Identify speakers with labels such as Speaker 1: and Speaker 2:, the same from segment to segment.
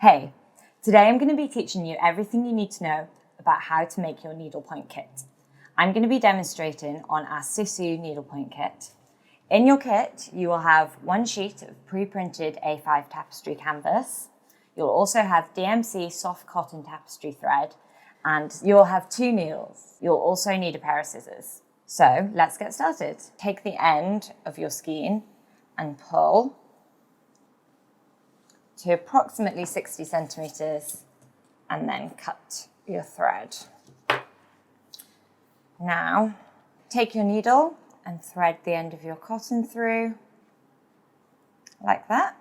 Speaker 1: Hey, today I'm going to be teaching you everything you need to know about how to make your needlepoint kit. I'm going to be demonstrating on our Sisu needlepoint kit. In your kit, you will have one sheet of pre-printed A5 tapestry canvas. You'll also have DMC soft cotton tapestry thread, and you'll have 2 needles. You'll also need a pair of scissors. So let's get started. Take the end of your skein and pull to approximately 60 centimeters and then cut your thread. Now, take your needle and thread the end of your cotton through like that.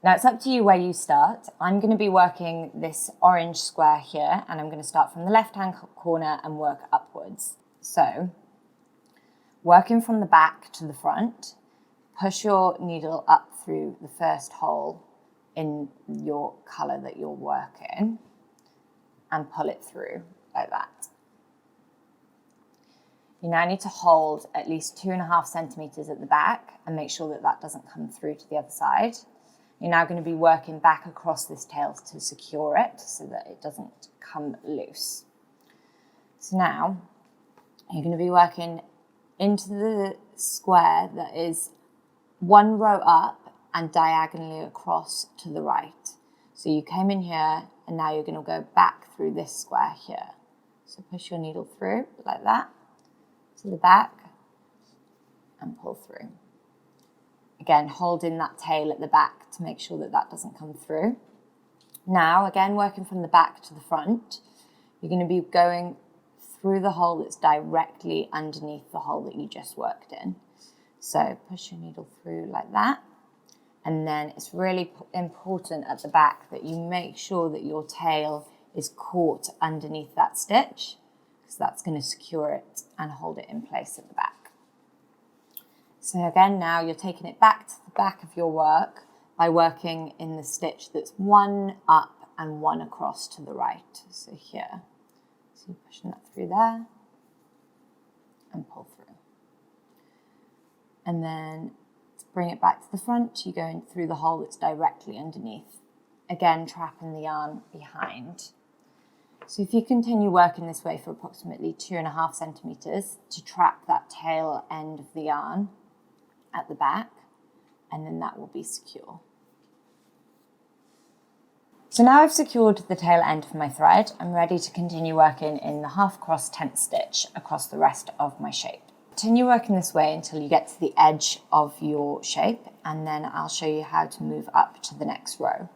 Speaker 1: Now it's up to you where you start. I'm going to be working this orange square here, and I'm going to start from the left-hand corner and work upwards. So, working from the back to the front, push your needle up through the first hole in your colour that you're working and pull it through like that. You now need to hold at least 2.5 centimetres at the back and make sure that that doesn't come through to the other side. You're now going to be working back across this tail to secure it so that it doesn't come loose. So now you're going to be working into the square that is 1 row up and diagonally across to the right. So you came in here and now you're going to go back through this square here. So push your needle through like that to the back and pull through. Again, holding that tail at the back to make sure that that doesn't come through. Now, again, working from the back to the front, you're going to be going through the hole that's directly underneath the hole that you just worked in. So push your needle through like that. And then it's really important at the back that you make sure that your tail is caught underneath that stitch, because that's going to secure it and hold it in place at the back. So again, now you're taking it back to the back of your work by working in the stitch that's 1 up and 1 across to the right. So here, so you're pushing that through there and pull through. And then to bring it back to the front, you're going through the hole that's directly underneath. Again, trapping the yarn behind. So if you continue working this way for approximately 2.5 centimeters to trap that tail end of the yarn at the back, and then that will be secure. So now I've secured the tail end of my thread, I'm ready to continue working in the half cross tent stitch across the rest of my shape. Continue working this way until you get to the edge of your shape, and then I'll show you how to move up to the next row.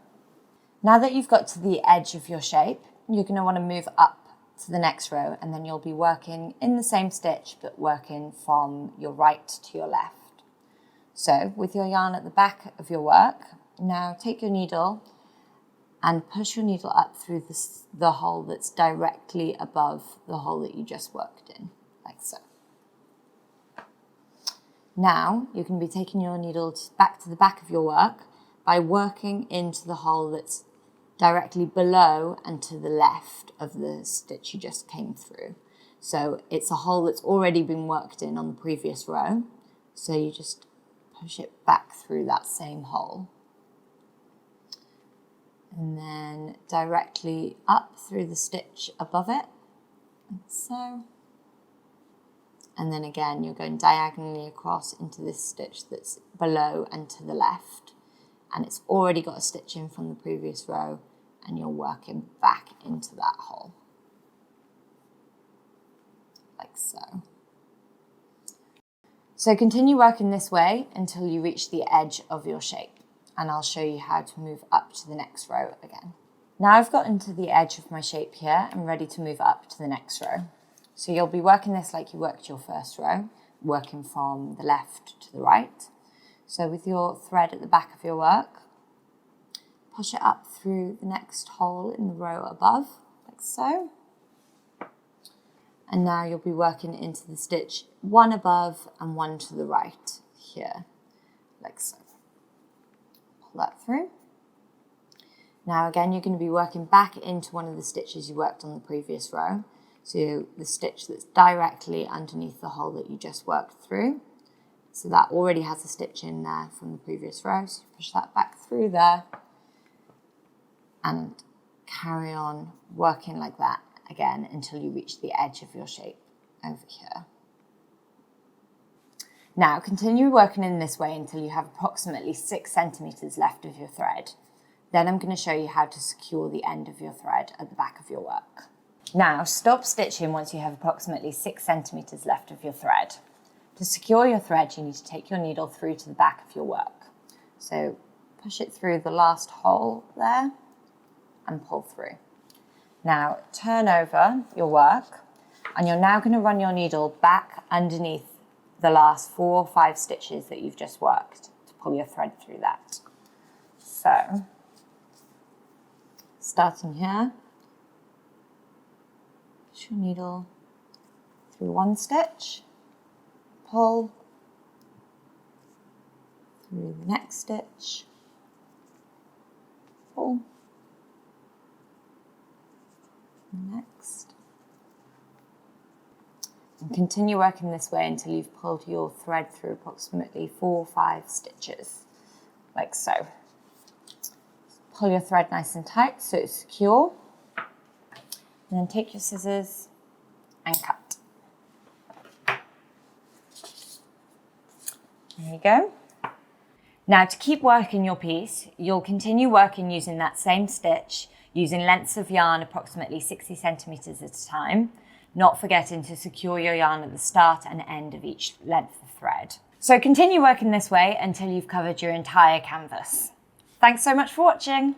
Speaker 1: Now that you've got to the edge of your shape, you're going to want to move up to the next row, and then you'll be working in the same stitch but working from your right to your left. So with your yarn at the back of your work, now take your needle and push your needle up through the hole that's directly above the hole that you just worked in, like so. Now you can be taking your needle back to the back of your work by working into the hole that's directly below and to the left of the stitch you just came through. So it's a hole that's already been worked in on the previous row. So you just push it back through that same hole. And then directly up through the stitch above it, like so. And then again, you're going diagonally across into this stitch that's below and to the left. And it's already got a stitch in from the previous row, and you're working back into that hole. Like so. So continue working this way until you reach the edge of your shape, and I'll show you how to move up to the next row again. Now I've gotten to the edge of my shape here, I'm ready to move up to the next row. So you'll be working this like you worked your first row, working from the left to the right. So with your thread at the back of your work, push it up through the next hole in the row above, like so. And now you'll be working into the stitch 1 above and 1 to the right here, like so. Pull that through. Now again, you're going to be working back into one of the stitches you worked on the previous row. So the stitch that's directly underneath the hole that you just worked through. So that already has a stitch in there from the previous row. So push that back through there and carry on working like that again until you reach the edge of your shape over here. Now continue working in this way until you have approximately 6 centimeters left of your thread. Then I'm going to show you how to secure the end of your thread at the back of your work. Now stop stitching once you have approximately 6 centimeters left of your thread. To secure your thread, you need to take your needle through to the back of your work. So push it through the last hole there and pull through. Now turn over your work and you're now going to run your needle back underneath the last 4 or 5 stitches that you've just worked to pull your thread through that. So starting here, push your needle through 1 stitch, pull through the next stitch, pull, next, and continue working this way until you've pulled your thread through approximately 4 or 5 stitches, like so. Pull your thread nice and tight so it's secure, and then take your scissors and cut. There you go. Now to keep working your piece, you'll continue working using that same stitch, using lengths of yarn approximately 60 centimeters at a time, not forgetting to secure your yarn at the start and end of each length of thread. So continue working this way until you've covered your entire canvas. Thanks so much for watching.